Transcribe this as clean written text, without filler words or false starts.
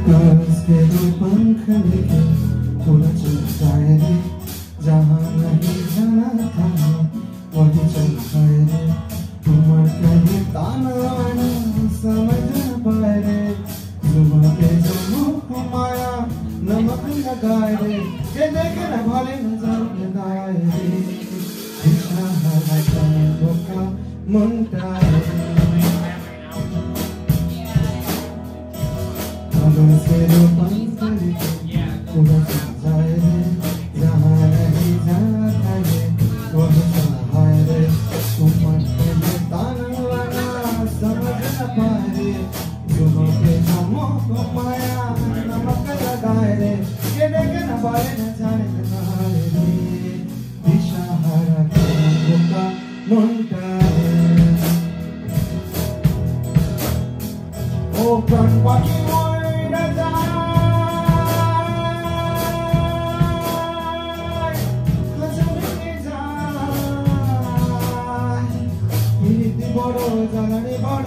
उसके दो पंख लेके उड़ जाए रे, जहाँ नहीं जाना था वही चल पाए रे। तुम्हार कहीं ताना आना समझ न पाए रे, जुबां पे जो माया नमक लगाए रे, ये देखे न भले नजर लगाए रे। दिशा का मुंटा से दो पंख लेके उड़ जाए रे, जहाँ नहीं जाना था वही चल पाए रे। तुम्हार कहीं ताना आना समझ न पाए रे, जुबां पे जो माया नमक लगाए रे, ये देखे न भले नजर लगाए रे। दिशा का मुंटा ओ प्राण पाखी বড় জানি বড়